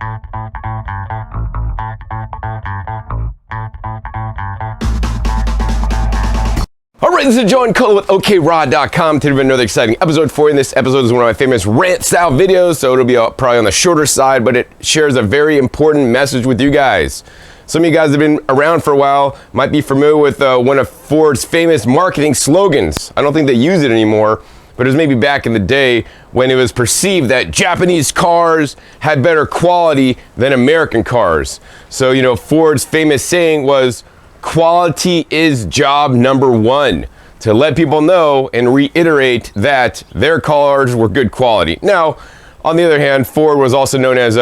Alright, this is Joe and Cole with OKRod.com. Today we have another exciting episode for you. And this episode is one of my famous rant-style videos, so it'll be probably on the shorter side, but it shares a very important message with you guys. Some of you guys have been around for a while, might be familiar with one of Ford's famous marketing slogans. I don't think they use it anymore, but it was maybe back in the day when it was perceived that Japanese cars had better quality than American cars. So, Ford's famous saying was, "Quality is job number one," to let people know and reiterate that their cars were good quality. Now, on the other hand, Ford was also known as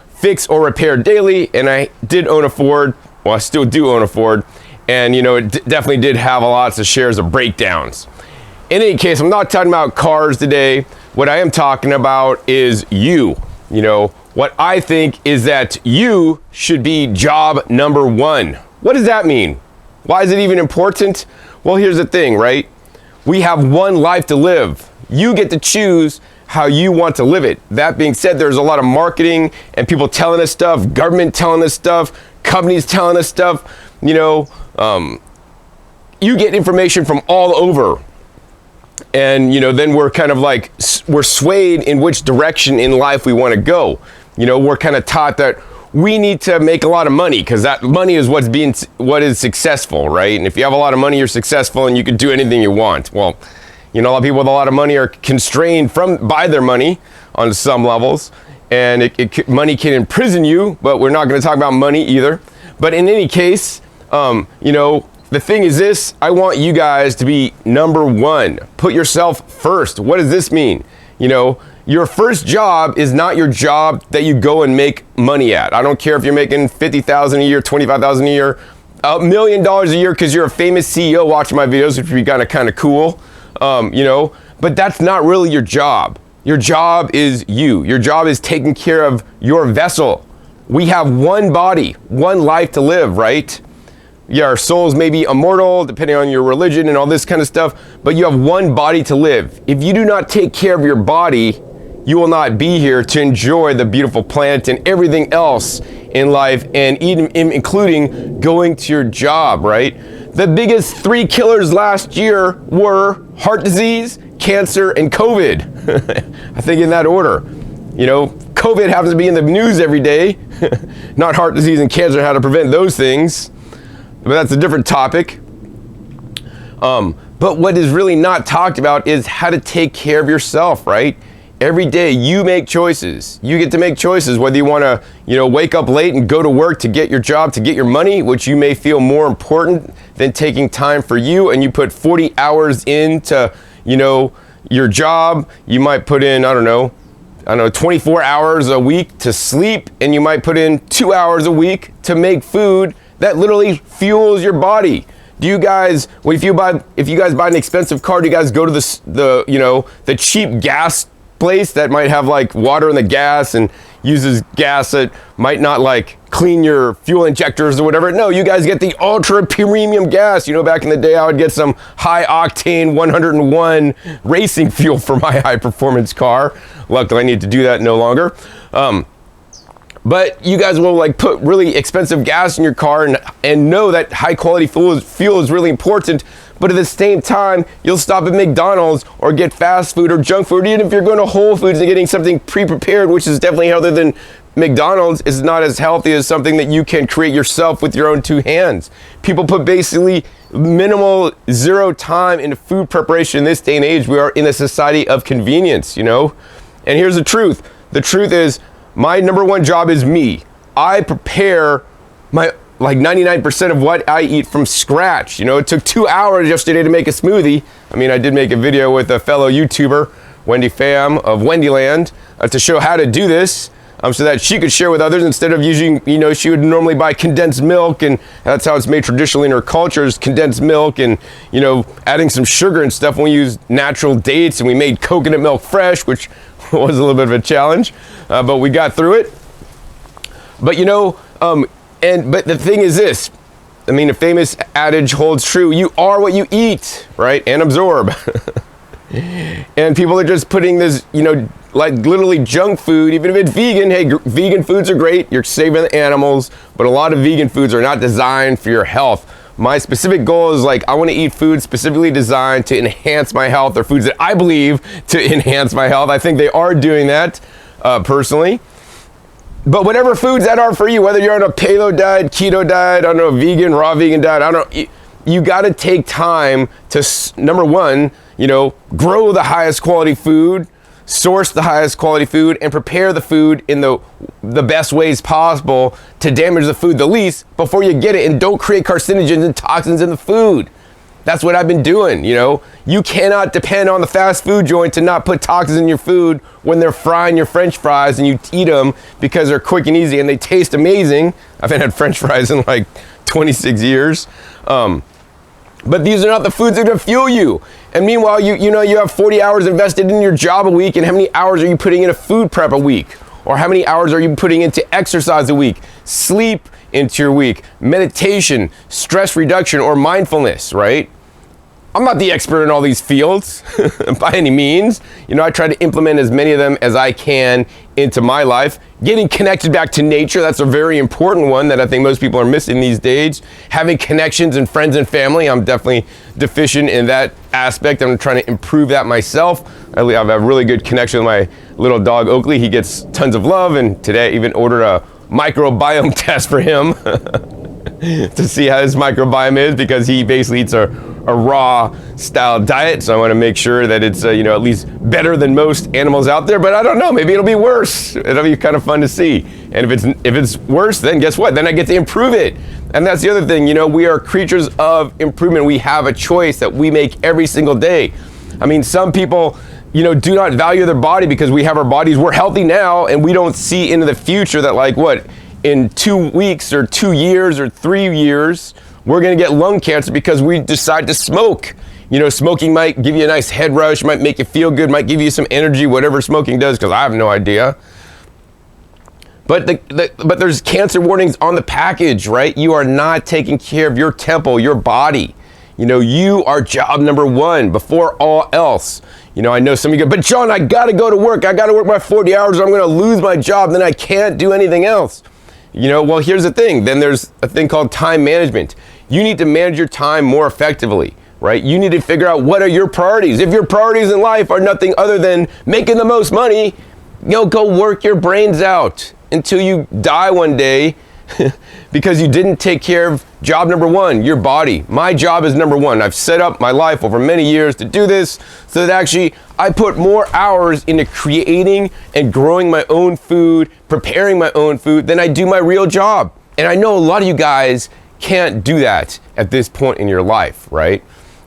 fix or repair daily, and I did own a Ford. Well, I still do own a Ford, and it definitely did have lots of shares of breakdowns. In any case, I'm not talking about cars today. What I am talking about is you. What I think is that you should be job number one. What does that mean? Why is it even important? Well, here's the thing, right? We have one life to live. You get to choose how you want to live it. That being said, there's a lot of marketing and people telling us stuff, government telling us stuff, companies telling us stuff. You get information from all over. And, then we're kind of like, we're swayed in which direction in life we want to go. We're kind of taught that we need to make a lot of money because that money is what is successful, right? And if you have a lot of money, you're successful and you can do anything you want. Well, a lot of people with a lot of money are constrained by their money on some levels, and money can imprison you, but we're not going to talk about money either. But in any case, the thing is this: I want you guys to be number one. Put yourself first. What does this mean? Your first job is not your job that you go and make money at. I don't care if you're making $50,000 a year, $25,000 a year, $1 million a year because you're a famous CEO watching my videos, which would be kind of cool, but that's not really your job. Your job is you. Your job is taking care of your vessel. We have one body, one life to live, right? Yeah, our souls may be immortal, depending on your religion and all this kind of stuff, but you have one body to live. If you do not take care of your body, you will not be here to enjoy the beautiful planet and everything else in life, and even including going to your job, right? The biggest 3 killers last year were heart disease, cancer, and COVID. I think in that order. COVID happens to be in the news every day, not heart disease and cancer, how to prevent those things. But that's a different topic. But what is really not talked about is how to take care of yourself, right? Every day you make choices. You get to make choices whether you want to, wake up late and go to work to get your job, to get your money, which you may feel more important than taking time for you, and you put 40 hours into, your job. You might put in, 24 hours a week to sleep, and you might put in 2 hours a week to make food that literally fuels your body. Do you guys, if you guys buy an expensive car, do you guys go to the cheap gas place that might have like water in the gas and uses gas that might not like clean your fuel injectors or whatever? No, you guys get the ultra premium gas. Back in the day, I would get some high octane 101 racing fuel for my high performance car. Luckily, I need to do that no longer. But you guys will put really expensive gas in your car and know that high quality fuel is really important. But at the same time, you'll stop at McDonald's or get fast food or junk food. Even if you're going to Whole Foods and getting something pre-prepared, which is definitely healthier than McDonald's, is not as healthy as something that you can create yourself with your own 2 hands. People put basically minimal zero time into food preparation in this day and age. We are in a society of convenience, And here's the truth. The truth is, my number one job is me. I prepare my 99% of what I eat from scratch. It took 2 hours yesterday to make a smoothie. I did make a video with a fellow YouTuber, Wendy Pham of Wendyland, to show how to do this, so that she could share with others instead of using, she would normally buy condensed milk, and that's how it's made traditionally in her culture, is condensed milk and, adding some sugar and stuff. When we used natural dates and we made coconut milk fresh, which was a little bit of a challenge, but we got through it. But, but the thing is this, a famous adage holds true: you are what you eat, right? And absorb. And people are just putting this, like literally junk food, even if it's vegan. Hey, vegan foods are great. You're saving the animals, but a lot of vegan foods are not designed for your health. My specific goal is like, I want to eat foods specifically designed to enhance my health, or foods that I believe to enhance my health. I think they are doing that, personally. But whatever foods that are for you, whether you're on a paleo diet, keto diet, I don't know, vegan, raw vegan diet, I don't know, you got to take time to, number one, grow the highest quality food, source the highest quality food, and prepare the food in the best ways possible to damage the food the least before you get it, and don't create carcinogens and toxins in the food. That's what I've been doing, You cannot depend on the fast food joint to not put toxins in your food when they're frying your French fries and you eat them because they're quick and easy and they taste amazing. I haven't had French fries in like 26 years. But these are not the foods that are going to fuel you. And meanwhile, you have 40 hours invested in your job a week, and how many hours are you putting into food prep a week? Or how many hours are you putting into exercise a week? Sleep into your week, meditation, stress reduction, or mindfulness, right? I'm not the expert in all these fields by any means. I try to implement as many of them as I can into my life. Getting connected back to nature, that's a very important one that I think most people are missing these days. Having connections and friends and family, I'm definitely deficient in that aspect. I'm trying to improve that myself. I have a really good connection with my little dog, Oakley. He gets tons of love, and today I even ordered a microbiome test for him to see how his microbiome is, because he basically eats a raw style diet. So I want to make sure that it's at least better than most animals out there, but I don't know, maybe it'll be worse. It'll be kind of fun to see. And if it's worse, then guess what? Then I get to improve it. And that's the other thing, we are creatures of improvement. We have a choice that we make every single day. I mean, some people, do not value their body because we have our bodies. We're healthy now, and we don't see into the future that, like, what, in 2 weeks or 2 years or 3 years, we're going to get lung cancer because we decide to smoke. Smoking might give you a nice head rush, might make you feel good, might give you some energy, whatever smoking does, because I have no idea. But but there's cancer warnings on the package, right? You are not taking care of your temple, your body. You are job number one before all else. I know some of you go, but John, I got to go to work. I got to work my 40 hours or I'm going to lose my job. Then I can't do anything else. Well, here's the thing. Then there's a thing called time management. You need to manage your time more effectively, right? You need to figure out what are your priorities. If your priorities in life are nothing other than making the most money, go work your brains out until you die one day because you didn't take care of job number one, your body. My job is number one. I've set up my life over many years to do this so that actually I put more hours into creating and growing my own food, preparing my own food than I do my real job. And I know a lot of you guys can't do that at this point in your life, right?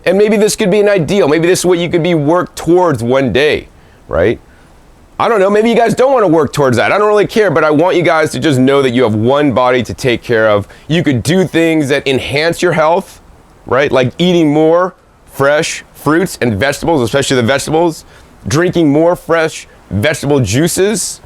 And maybe this could be an ideal. Maybe this is what you could be work towards one day, right? I don't know, maybe you guys don't want to work towards that. I don't really care, but I want you guys to just know that you have one body to take care of. You could do things that enhance your health, right? Like eating more fresh fruits and vegetables, especially the vegetables, drinking more fresh vegetable juices,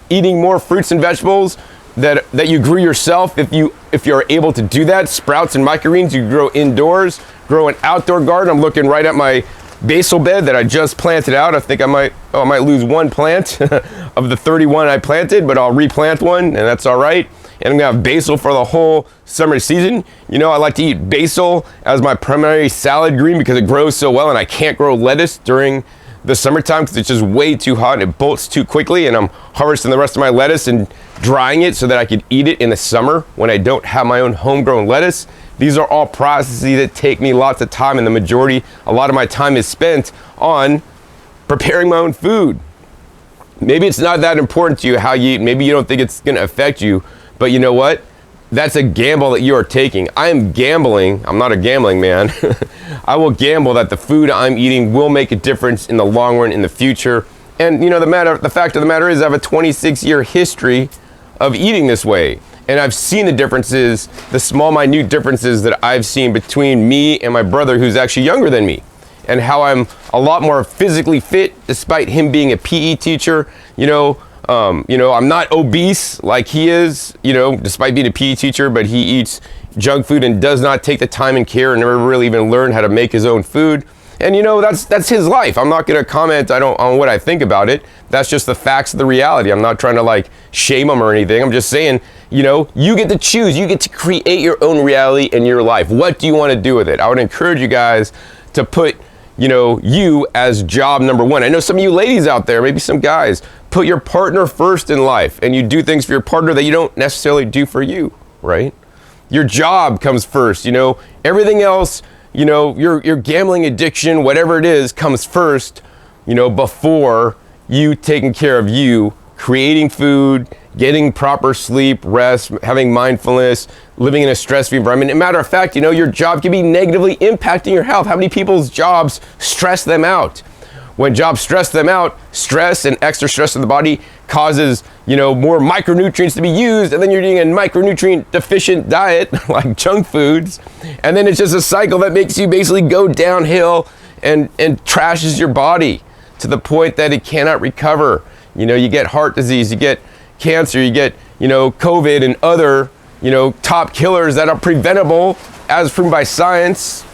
eating more fruits and vegetables that you grew yourself. If you're able to do that, sprouts and microgreens you grow indoors, grow an outdoor garden. I'm looking right at my basil bed that I just planted out. I think I might lose one plant of the 31 I planted, but I'll replant one, and that's all right. And I'm gonna have basil for the whole summer season. I like to eat basil as my primary salad green because it grows so well, and I can't grow lettuce during the summertime because it's just way too hot and it bolts too quickly, and I'm harvesting the rest of my lettuce and drying it so that I could eat it in the summer when I don't have my own homegrown lettuce. These are all processes that take me lots of time, and a lot of my time is spent on preparing my own food. Maybe it's not that important to you how you eat. Maybe you don't think it's going to affect you, but you know what? That's a gamble that you are taking. I am gambling. I'm not a gambling man. I will gamble that the food I'm eating will make a difference in the long run in the future. And the fact of the matter is I have a 26-year history of eating this way. And I've seen the differences, the small, minute differences that I've seen between me and my brother, who's actually younger than me, and how I'm a lot more physically fit despite him being a PE teacher. I'm not obese like he is, despite being a PE teacher, but he eats junk food and does not take the time and care and never really even learned how to make his own food. And that's his life. I'm not going to comment on what I think about it. That's just the facts of the reality. I'm not trying to like shame him or anything. I'm just saying, you get to choose. You get to create your own reality in your life. What do you want to do with it? I would encourage you guys to put you as job number one. I know some of you ladies out there, maybe some guys, put your partner first in life, and you do things for your partner that you don't necessarily do for you, right? Your job comes first, everything else, your gambling addiction, whatever it is, comes first, before you taking care of you, creating food, getting proper sleep, rest, having mindfulness, living in a stress-free environment. As a matter of fact, your job can be negatively impacting your health. How many people's jobs stress them out? When jobs stress them out, stress and extra stress in the body causes, more micronutrients to be used, and then you're eating a micronutrient deficient diet like junk foods, and then it's just a cycle that makes you basically go downhill and trashes your body to the point that it cannot recover. You get heart disease, you get cancer, you get, COVID and other, top killers that are preventable as proven by science,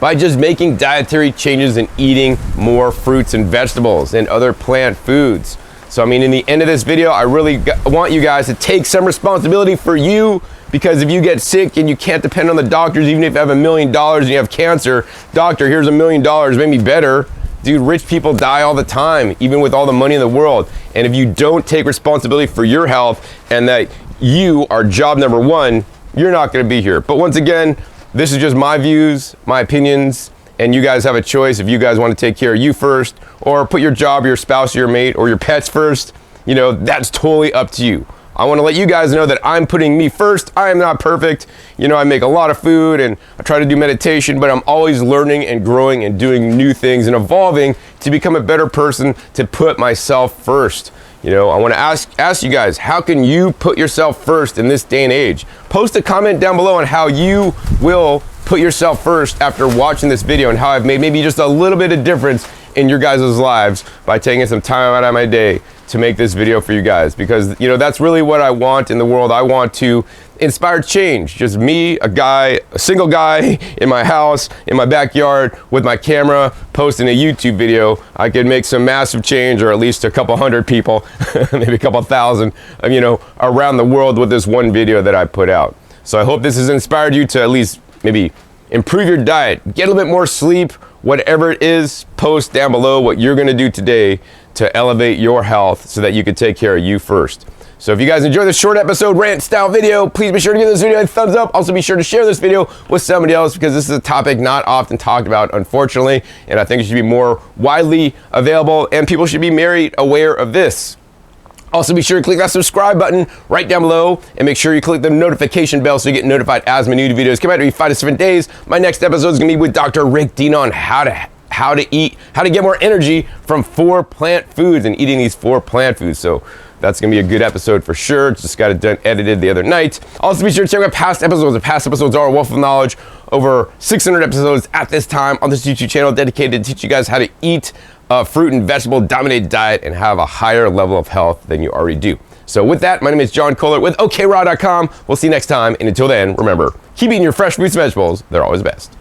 by just making dietary changes and eating more fruits and vegetables and other plant foods. So, in the end of this video, I really want you guys to take some responsibility for you, because if you get sick and you can't depend on the doctors, even if you have $1 million and you have cancer, doctor, here's $1 million, make me better. Dude, rich people die all the time, even with all the money in the world. And if you don't take responsibility for your health and that you are job number one, you're not going to be here. But once again, this is just my views, my opinions, and you guys have a choice. If you guys want to take care of you first, or put your job, your spouse, your mate, or your pets first, that's totally up to you. I want to let you guys know that I'm putting me first. I am not perfect. I make a lot of food and I try to do meditation, but I'm always learning and growing and doing new things and evolving to become a better person, to put myself first. I want to ask you guys, how can you put yourself first in this day and age? Post a comment down below on how you will put yourself first after watching this video, and how I've made maybe just a little bit of difference in your guys' lives by taking some time out of my day to make this video for you guys, because that's really what I want in the world. I want to inspire change. Just me, a single guy in my house, in my backyard with my camera, posting a YouTube video. I could make some massive change, or at least a couple hundred people, maybe a couple thousand, around the world with this one video that I put out. So I hope this has inspired you to at least maybe improve your diet, get a little bit more sleep, whatever it is. Post down below what you're gonna do today to elevate your health so that you can take care of you first. So if you guys enjoyed this short episode rant style video, please be sure to give this video a thumbs up. Also be sure to share this video with somebody else, because this is a topic not often talked about, unfortunately, and I think it should be more widely available, and people should be very aware of this. Also be sure to click that subscribe button right down below, and make sure you click the notification bell so you get notified as my new videos come out every 5 to 7 days. My next episode is gonna be with Dr. Rick Dean on how to get more energy from 4 plant foods and eating these 4 plant foods. So that's gonna be a good episode for sure. Just got it done edited the other night. Also be sure to check out past episodes. The past episodes are a wealth of knowledge. Over 600 episodes at this time on this YouTube channel dedicated to teach you guys how to eat a fruit and vegetable dominated diet and have a higher level of health than you already do. So with that, my name is John Kohler with OKRaw.com. We'll see you next time, and until then, remember, keep eating your fresh fruits and vegetables. They're always best.